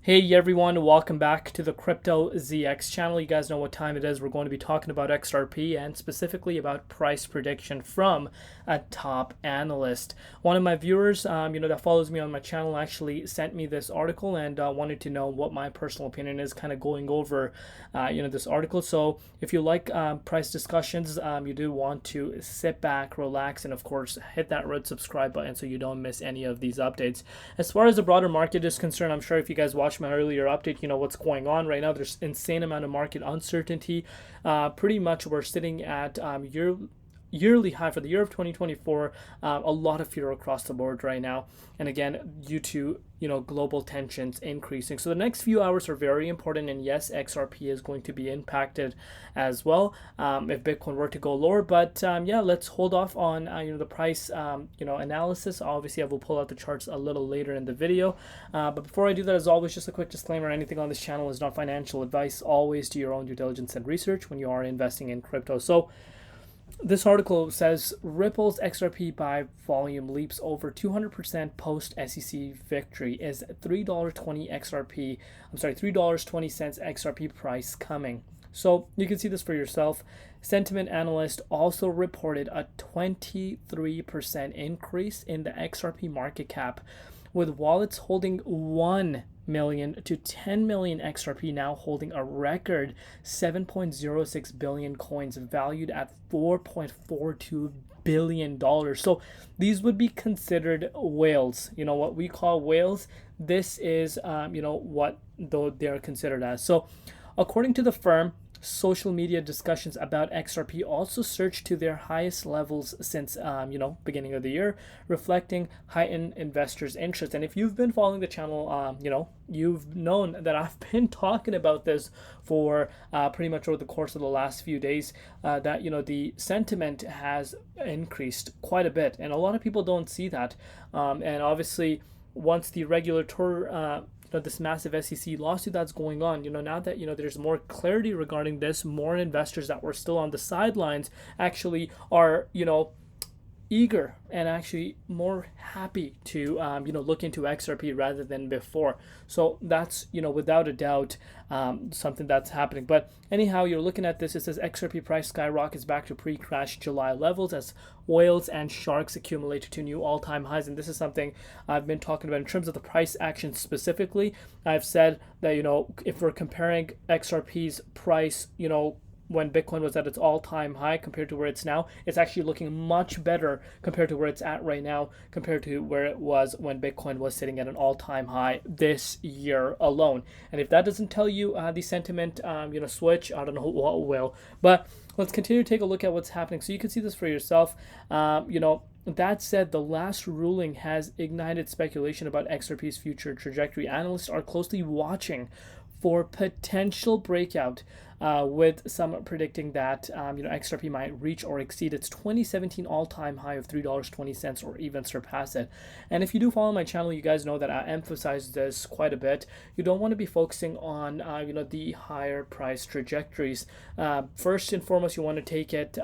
Hey everyone, welcome back to the Crypto ZX channel. You guys know what time it is. We're going to be talking about XRP and specifically about price prediction from a top analyst. One of my viewers, that follows me on my channel actually sent me this article and wanted to know what my personal opinion is, kind of going over, this article. So if you like price discussions, you do want to sit back, relax, and of course hit that red subscribe button so you don't miss any of these updates. As far as the broader market is concerned, I'm sure if you guys watch my earlier update, you know what's going on right now. There's insane amount of market uncertainty. Pretty much we're sitting at yearly high for the year of 2024. A lot of fear across the board right now, and again due to global tensions increasing. So the next few hours are very important, and yes, XRP is going to be impacted as well if Bitcoin were to go lower. But yeah, let's hold off on the price analysis. Obviously I will pull out the charts a little later in the video, but before I do that, as always, just a quick disclaimer: anything on this channel is not financial advice. Always do your own due diligence and research when you are investing in crypto. So this article says Ripple's XRP buy volume leaps over 200% post SEC victory. Is $3.20 XRP? I'm sorry, $3.20 XRP price coming. So you can see this for yourself. Sentiment Analyst also reported a 23% increase in the XRP market cap, with wallets holding 1 million to 10 million XRP now holding a record 7.06 billion coins valued at $4.42 billion. So these would be considered whales. You know what we call whales? This is what though they're considered as. So according to the firm, social media discussions about XRP also surged to their highest levels since beginning of the year, reflecting heightened investors' interest. And if you've been following the channel, you've known that I've been talking about this for pretty much over the course of the last few days, that the sentiment has increased quite a bit, and a lot of people don't see that. And obviously, once the regulatory this massive SEC lawsuit that's going on, now that there's more clarity regarding this, more investors that were still on the sidelines actually are eager and actually more happy to look into XRP rather than before. So that's without a doubt something that's happening. But anyhow, you're looking at this, it says XRP price skyrockets back to pre-crash July levels as whales and sharks accumulate to new all-time highs. And this is something I've been talking about in terms of the price action specifically. I've said that if we're comparing XRP's price when Bitcoin was at its all-time high compared to where it's now, it's actually looking much better compared to where it's at right now compared to where it was when Bitcoin was sitting at an all-time high this year alone. And if that doesn't tell you the sentiment switch, I don't know what will. But let's continue to take a look at what's happening so you can see this for yourself. That said, the last ruling has ignited speculation about XRP's future trajectory. Analysts are closely watching for potential breakout, with some predicting that XRP might reach or exceed its 2017 all-time high of $3.20 or even surpass it. And if you do follow my channel, you guys know that I emphasize this quite a bit. You don't want to be focusing on the higher price trajectories. First and foremost, you want to take it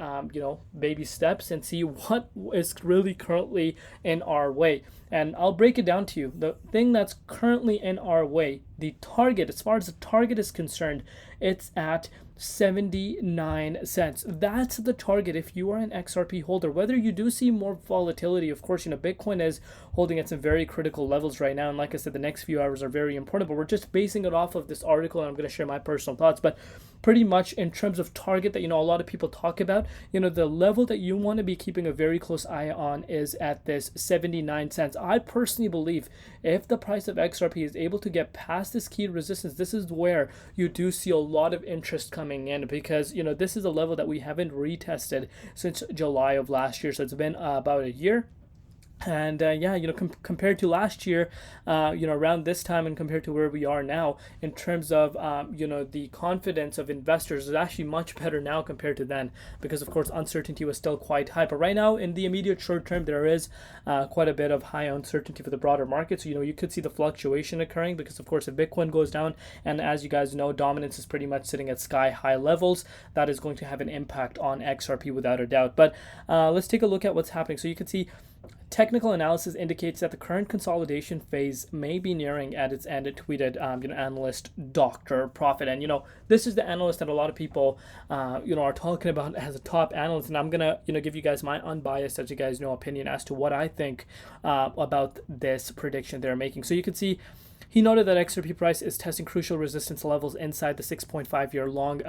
baby steps and see what is really currently in our way. And I'll break it down to you. The thing that's currently in our way, the target, as far as the target is concerned, it's at 79 cents. That's the target if you are an XRP holder. Whether you do see more volatility, of course, Bitcoin is holding at some very critical levels right now. And like I said, the next few hours are very important, but we're just basing it off of this article, and I'm going to share my personal thoughts. But pretty much in terms of target that a lot of people talk about, the level that you want to be keeping a very close eye on is at this 79 cents. I personally believe if the price of XRP is able to get past this key resistance, this is where you do see a lot of interest coming in, because this is a level that we haven't retested since July of last year. So it's been about a year. And compared to last year, around this time, and compared to where we are now in terms of the confidence of investors is actually much better now compared to then, because of course uncertainty was still quite high. But right now in the immediate short term, there is quite a bit of high uncertainty for the broader market. So you could see the fluctuation occurring, because of course if Bitcoin goes down, and as you guys know, dominance is pretty much sitting at sky high levels, that is going to have an impact on XRP without a doubt. But let's take a look at what's happening. So you can see Technical analysis indicates that the current consolidation phase may be nearing at its end, it tweeted, analyst Dr. Profit. And, this is the analyst that a lot of people, are talking about as a top analyst. And I'm going to, give you guys my unbiased, as you guys know, opinion as to what I think about this prediction they're making. So you can see, he noted that XRP price is testing crucial resistance levels inside the 6.5-year long,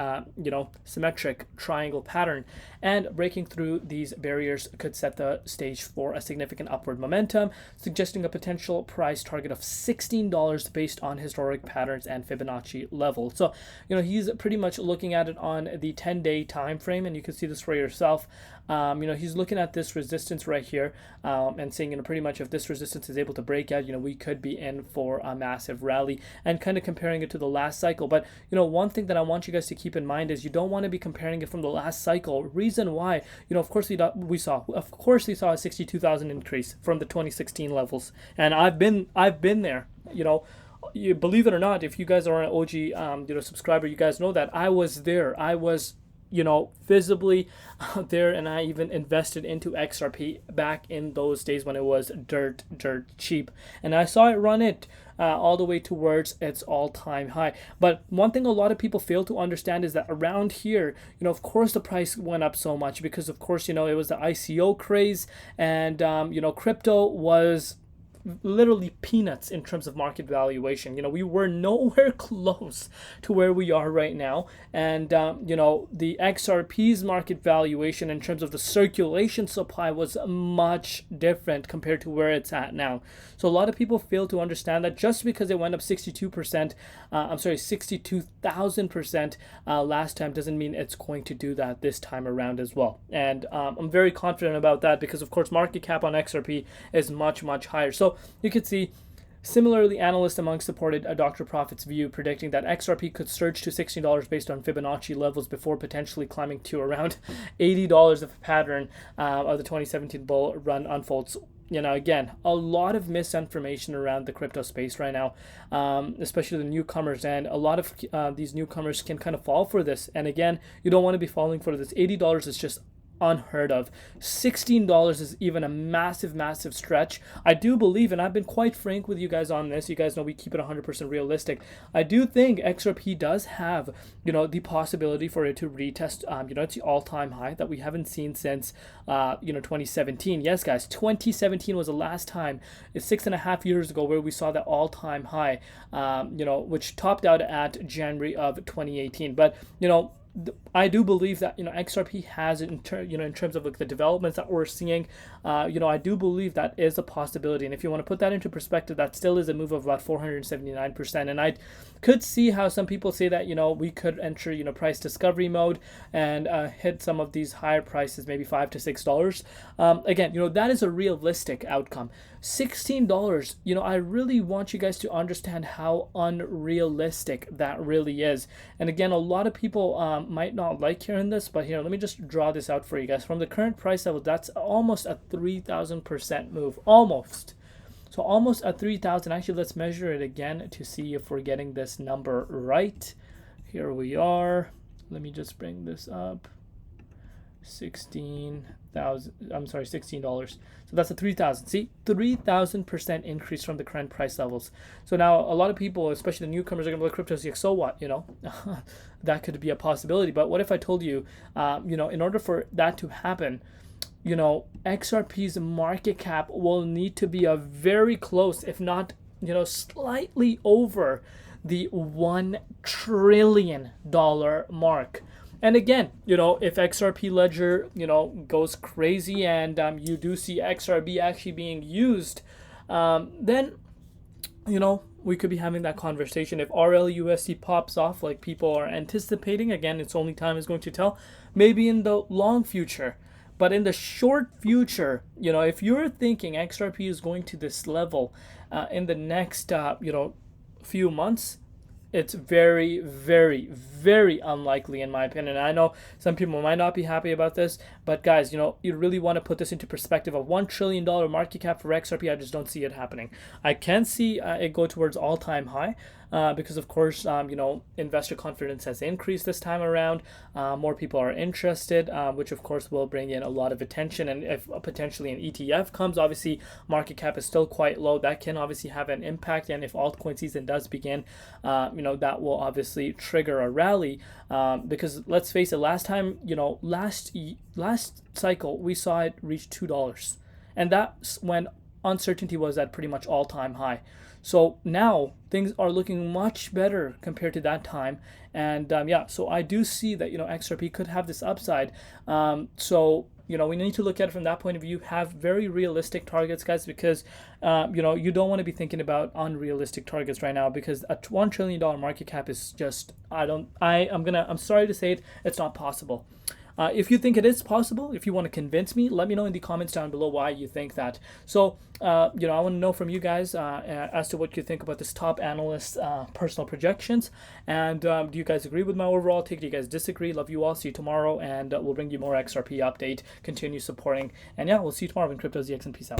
symmetric triangle pattern, and breaking through these barriers could set the stage for a significant upward momentum, suggesting a potential price target of $16 based on historic patterns and Fibonacci level. So, he's pretty much looking at it on the 10-day time frame, and you can see this for yourself. He's looking at this resistance right here, and saying, pretty much if this resistance is able to break out, we could be in for a massive rally, and kind of comparing it to the last cycle. But, one thing that I want you guys to keep in mind is you don't want to be comparing it from the last cycle. Reason why, of course we saw a 62,000 increase from the 2016 levels, and I've been there. You believe it or not, if you guys are an OG subscriber, you guys know that I was there. I was visibly out there, and I even invested into XRP back in those days when it was dirt cheap, and I saw it run it all the way towards its all-time high. But one thing a lot of people fail to understand is that around here, of course the price went up so much because, of course, it was the ICO craze, and crypto was literally peanuts in terms of market valuation. We were nowhere close to where we are right now, and the XRP's market valuation in terms of the circulation supply was much different compared to where it's at now. So a lot of people fail to understand that just because it went up 62%, 62,000% last time, doesn't mean it's going to do that this time around as well. And I'm very confident about that because, of course, market cap on XRP is much higher. So you can see, similarly, analysts among supported Dr. Profit's view, predicting that XRP could surge to $16 based on Fibonacci levels before potentially climbing to around $80 if a pattern of the 2017 bull run unfolds. Again, a lot of misinformation around the crypto space right now, especially the newcomers, and a lot of these newcomers can kind of fall for this. And again, you don't want to be falling for this. $80 is just unheard of. $16 is even a massive stretch. I do believe, and I've been quite frank with you guys on this, you guys know we keep it 100% realistic. I do think XRP does have, the possibility for it to retest, it's the all-time high that we haven't seen since, 2017. Yes, guys, 2017 was the last time, 6.5 years ago, where we saw the all-time high, which topped out at January of 2018. But, I do believe that XRP has in terms of the developments that we're seeing, I do believe that is a possibility. And if you want to put that into perspective, that still is a move of about 479%. And I could see how some people say that we could enter price discovery mode and hit some of these higher prices, maybe $5 to $6. Again, that is a realistic outcome. $16, I really want you guys to understand how unrealistic that really is. And again, a lot of people might not like hearing this, but here, let me just draw this out for you guys. From the current price level, that's almost a 3,000% move, almost. So almost a 3,000. Actually, let's measure it again to see if we're getting this number right. Here we are. Let me just bring this up. $16. So that's a 3,000. See, 3,000% increase from the current price levels. So now a lot of people, especially the newcomers, are going to look at crypto and say, so what? That could be a possibility. But what if I told you, in order for that to happen, XRP's market cap will need to be a very close, if not, slightly over the $1 trillion mark. And again, if XRP Ledger, goes crazy and you do see XRP actually being used, then, we could be having that conversation. If RLUSD pops off like people are anticipating, again, it's only time is going to tell, maybe in the long future. But in the short future, if you're thinking XRP is going to this level in the next, few months, it's very, very, very unlikely in my opinion. I know some people might not be happy about this, but guys, you really want to put this into perspective. Of $1 trillion market cap for XRP, I just don't see it happening. I can see it go towards all-time high. Because of course, investor confidence has increased this time around. More people are interested, which of course will bring in a lot of attention. And if potentially an ETF comes, obviously market cap is still quite low. That can obviously have an impact. And if altcoin season does begin, that will obviously trigger a rally. Because let's face it, last time, last cycle we saw it reach $2, and that's when uncertainty was at pretty much all-time high. So now things are looking much better compared to that time. And so I do see that, XRP could have this upside. So we need to look at it from that point of view, have very realistic targets, guys, because, you don't want to be thinking about unrealistic targets right now, because a $1 trillion market cap is just, I'm sorry to say it, it's not possible. If you think it is possible, if you want to convince me, let me know in the comments down below why you think that. So, I want to know from you guys as to what you think about this top analyst personal projections. And do you guys agree with my overall take? Do you guys disagree? Love you all. See you tomorrow, and we'll bring you more XRP update. Continue supporting. And yeah, we'll see you tomorrow in Crypto ZX, and peace out.